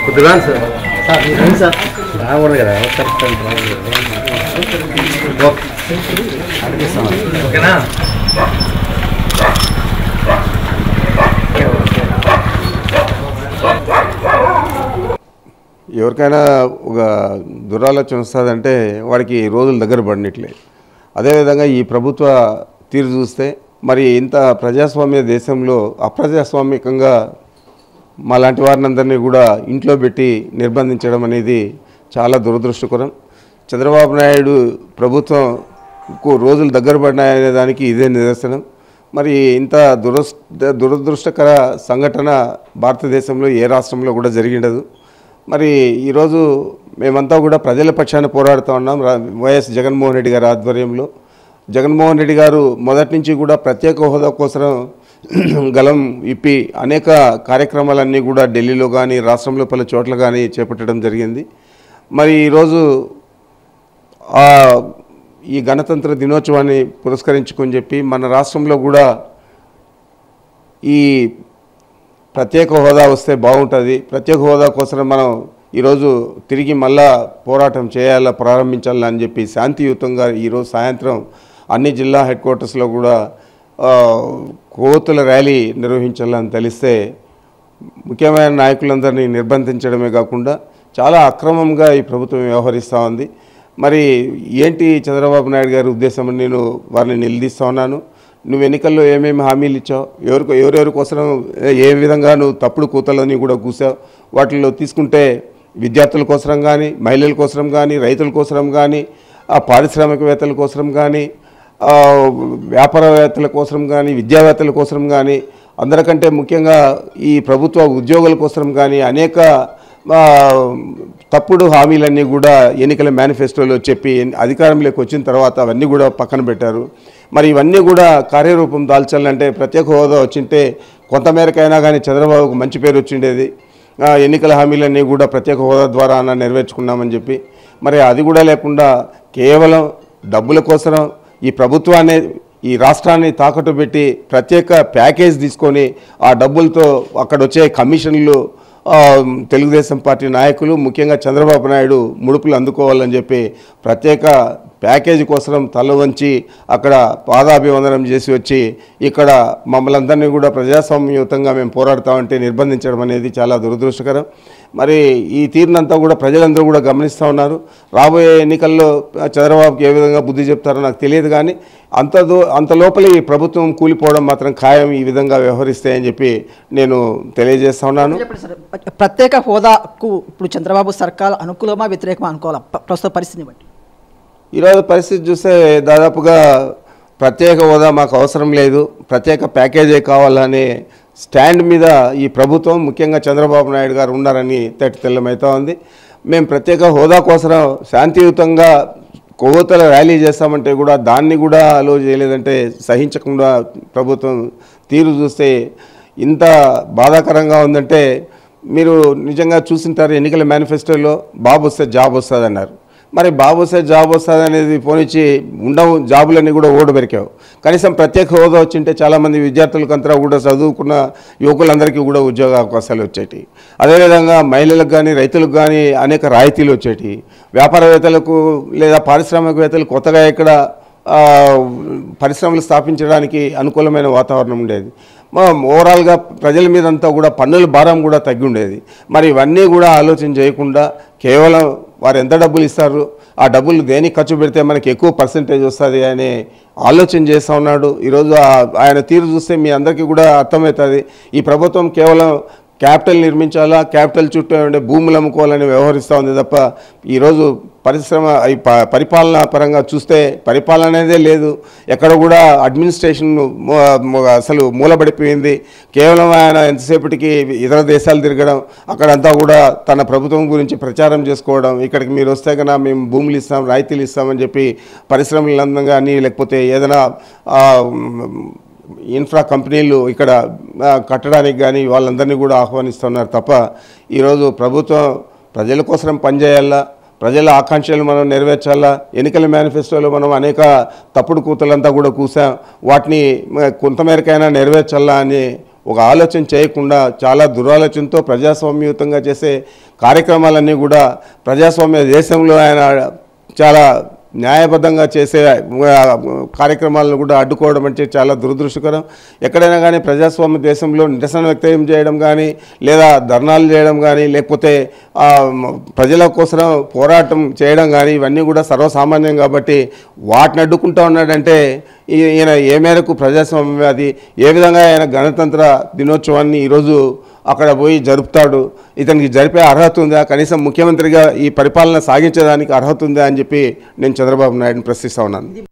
కొద్దిగా sir sir రాకూడదు కదా ఓకేనా. ఎవరికైనా ఒక దురాలోచన వస్తుందంటే వాడికి రోజులు దగ్గర పడినట్లే. అదేవిధంగా ఈ ప్రభుత్వ తీరు చూస్తే మరి ఇంత ప్రజాస్వామ్య దేశంలో అప్రజాస్వామికంగా మాలాంటి వారిని అందరినీ కూడా ఇంట్లో పెట్టి నిర్బంధించడం అనేది చాలా దురదృష్టకరం. చంద్రబాబు నాయుడు ప్రభుత్వంకు రోజులు దగ్గర పడినాయనే దానికి ఇదే నిదర్శనం. మరి ఇంత దురదృష్టకర సంఘటన భారతదేశంలో ఏ రాష్ట్రంలో కూడా జరిగిండదు. మరి ఈరోజు మేమంతా కూడా ప్రజల పక్షాన పోరాడుతూ ఉన్నాం. వైఎస్ జగన్మోహన్ రెడ్డి గారి ఆధ్వర్యంలో జగన్మోహన్ రెడ్డి గారు మొదటి నుంచి కూడా ప్రత్యేక హోదా కోసం గలం ఇప్పి అనేక కార్యక్రమాలన్నీ కూడా ఢిల్లీలో కానీ రాష్ట్రంలో పలు చోట్ల కానీ చేపట్టడం జరిగింది. మరి ఈరోజు ఈ గణతంత్ర దినోత్సవాన్ని పురస్కరించుకొని చెప్పి మన రాష్ట్రంలో కూడా ఈ ప్రత్యేక హోదా వస్తే బాగుంటుంది, ప్రత్యేక హోదా కోసం మనం ఈరోజు తిరిగి మళ్ళా పోరాటం చేయాలా ప్రారంభించాలని చెప్పి శాంతియుతంగా ఈరోజు సాయంత్రం అన్ని జిల్లా హెడ్ క్వార్టర్స్లో కూడా కోతుల ర్యాలీ నిర్వహించాలని తెలిస్తే ముఖ్యమైన నాయకులందరినీ నిర్బంధించడమే కాకుండా చాలా అక్రమంగా ఈ ప్రభుత్వం వ్యవహరిస్తూ ఉంది. మరి ఏంటి చంద్రబాబు నాయుడు గారి ఉద్దేశం? నేను వారిని నిలదీస్తూ ఉన్నాను. నువ్వు ఎన్నికల్లో ఏమేమి హామీలు ఇచ్చావు, ఎవరెవరి కోసం ఏ విధంగా నువ్వు తప్పుడు కూతలని కూడా కూసావు. వాటిల్లో తీసుకుంటే విద్యార్థుల కోసం కానీ, మహిళల కోసం కానీ, రైతుల కోసం కానీ, పారిశ్రామికవేత్తల కోసం కానీ, వ్యాపారవేత్తల కోసం కానీ, విద్యావేత్తల కోసం కానీ, అందరికంటే ముఖ్యంగా ఈ ప్రభుత్వ ఉద్యోగుల కోసం కానీ అనేక తప్పుడు హామీలన్నీ కూడా ఎన్నికల మేనిఫెస్టోలో చెప్పి అధికారంలోకి వచ్చిన తర్వాత అవన్నీ కూడా పక్కన పెట్టారు. మరి ఇవన్నీ కూడా కార్యరూపం దాల్చాలంటే ప్రత్యేక హోదా వచ్చింటే కొంతమేరకైనా కానీ చంద్రబాబుకు మంచి పేరు వచ్చిండేది. ఎన్నికల హామీలన్నీ కూడా ప్రత్యేక హోదా ద్వారా నెరవేర్చుకున్నామని చెప్పి మరి అది కూడా లేకుండా కేవలం డబ్బుల కోసం ఈ ప్రభుత్వాన్ని ఈ రాష్ట్రాన్ని తాకట్టు పెట్టి ప్రత్యేక ప్యాకేజ్ తీసుకొని ఆ డబ్బులతో అక్కడ వచ్చే కమిషన్లు తెలుగుదేశం పార్టీ నాయకులు ముఖ్యంగా చంద్రబాబు నాయుడు ముడుపులు అందుకోవాలని చెప్పి ప్రత్యేక ప్యాకేజీ కోసం తల వంచి అక్కడ పాదాభివందనం చేసి వచ్చి ఇక్కడ మమ్మల్ని అందరినీ కూడా ప్రజాస్వామ్యయుతంగా మేము పోరాడుతామంటే నిర్బంధించడం అనేది చాలా దురదృష్టకరం. మరి ఈ తీరునంతా కూడా ప్రజలందరూ కూడా గమనిస్తూ ఉన్నారు. రాబోయే ఎన్నికల్లో చంద్రబాబుకి ఏ విధంగా బుద్ధి చెప్తారో నాకు తెలియదు, కానీ అంత లోపల ఈ ప్రభుత్వం కూలిపోవడం మాత్రం ఖాయం ఈ విధంగా వ్యవహరిస్తాయని చెప్పి నేను తెలియజేస్తా ఉన్నాను. ప్రత్యేక హోదాకు ఇప్పుడు చంద్రబాబు సర్కార్ అనుకూలమా వ్యతిరేకమా అనుకోవాలా ప్రస్తుత పరిస్థితిని బట్టి? ఈరోజు పరిస్థితి చూస్తే దాదాపుగా ప్రత్యేక హోదా మాకు అవసరం లేదు, ప్రత్యేక ప్యాకేజీ కావాలనే స్టాండ్ మీద ఈ ప్రభుత్వం ముఖ్యంగా చంద్రబాబు నాయుడు గారు ఉన్నారని తెల్లమవుతా ఉంది. మేము ప్రత్యేక హోదా కోసం శాంతియుతంగా కొవ్వొత్తుల ర్యాలీ చేస్తామంటే కూడా దాన్ని కూడా అలో చేయలేదంటే సహించకుండా ప్రభుత్వం తీరు చూస్తే ఇంత బాధాకరంగా ఉందంటే మీరు నిజంగా చూసింటారు. ఎన్నికల మేనిఫెస్టోలో బాబు వస్తే జాబ్ వస్తుంది అన్నారు. మరి బాబు వస్తే జాబ్ వస్తుంది అనేది పోనిచ్చి ఉండవు జాబులన్నీ కూడా ఓడబెరికావు. కనీసం ప్రత్యేక హోదా వచ్చింటే చాలామంది విద్యార్థులకంతా కూడా చదువుకున్న యువకులందరికీ కూడా ఉద్యోగ అవకాశాలు వచ్చేటి. అదేవిధంగా మహిళలకు కానీ రైతులకు కానీ అనేక రాయితీలు వచ్చేటి. వ్యాపారవేత్తలకు లేదా పారిశ్రామికవేత్తలు కొత్తగా ఇక్కడ పరిశ్రమలు స్థాపించడానికి అనుకూలమైన వాతావరణం ఉండేది. ఓవరాల్గా ప్రజల మీద అంతా కూడా పన్నుల భారం కూడా తగ్గి ఉండేది. మరి ఇవన్నీ కూడా ఆలోచన చేయకుండా కేవలం వారు ఎంత డబ్బులు ఇస్తారు, ఆ డబ్బులు దేనికి ఖర్చు పెడితే మనకి ఎక్కువ పర్సెంటేజ్ వస్తుంది అనే ఆలోచన చేస్తూ ఉన్నాడు. ఈరోజు ఆయన తీరు చూస్తే మీ అందరికీ కూడా అర్థమవుతుంది. ఈ ప్రభుత్వం కేవలం క్యాపిటల్ నిర్మించాలా, క్యాపిటల్ చుట్టూ ఉండే భూములు అమ్ముకోవాలని వ్యవహరిస్తూ ఉంది తప్ప ఈరోజు పరిపాలన పరంగా చూస్తే పరిపాలన అనేదే లేదు. ఎక్కడ కూడా అడ్మినిస్ట్రేషన్ అసలు మూలబడిపోయింది. కేవలం ఆయన ఎంతసేపటికి ఇతర దేశాలు తిరగడం, అక్కడంతా కూడా తన ప్రభుత్వం గురించి ప్రచారం చేసుకోవడం, ఇక్కడికి మీరు వస్తే కన్నా మేము భూములు ఇస్తాం, రాయితీలు ఇస్తామని చెప్పి పరిశ్రమలందం కానీ లేకపోతే ఏదైనా ఇన్ఫ్రా కంపెనీలు ఇక్కడ కట్టడానికి కానీ వాళ్ళందరినీ కూడా ఆహ్వానిస్తున్నారు తప్ప ఈరోజు ప్రభుత్వం ప్రజల కోసం పనిచేయాలా, ప్రజల ఆకాంక్షలు మనం నెరవేర్చాలా. ఎన్నికల మేనిఫెస్టోలో మనం అనేక తప్పుడు కూతలంతా కూడా కూసాం, వాటిని కొంతమేరకైనా నెరవేర్చాలా అని ఒక ఆలోచన చేయకుండా చాలా దురాలోచనతో ప్రజాస్వామ్యయుతంగా చేసే కార్యక్రమాలన్నీ కూడా ప్రజాస్వామ్య దేశంలో ఆయన చాలా న్యాయబద్ధంగా చేసే కార్యక్రమాలను కూడా అడ్డుకోవడం అంటే చాలా దురదృష్టకరం. ఎక్కడైనా కానీ ప్రజాస్వామ్య దేశంలో నిరసన వ్యక్తం చేయడం కానీ లేదా ధర్నాలు చేయడం కానీ లేకపోతే ప్రజల కోసం పోరాటం చేయడం కానీ ఇవన్నీ కూడా సర్వసామాన్యం. కాబట్టి వాటిని అడ్డుకుంటూ ఉన్నాడంటే ఈయన ఏ మేరకు ప్రజాస్వామ్యవాది, ఏ విధంగా ఆయన గణతంత్ర దినోత్సవాన్ని ఈరోజు అక్కడ పోయి జరుపుతాడు, ఇతనికి జరిపే అర్హత ఉందా, కనీసం ముఖ్యమంత్రిగా ఈ పరిపాలన సాగించడానికి అర్హత ఉందా అని చెప్పి నేను చంద్రబాబు నాయుడుని ప్రశ్నిస్తూ ఉన్నాను.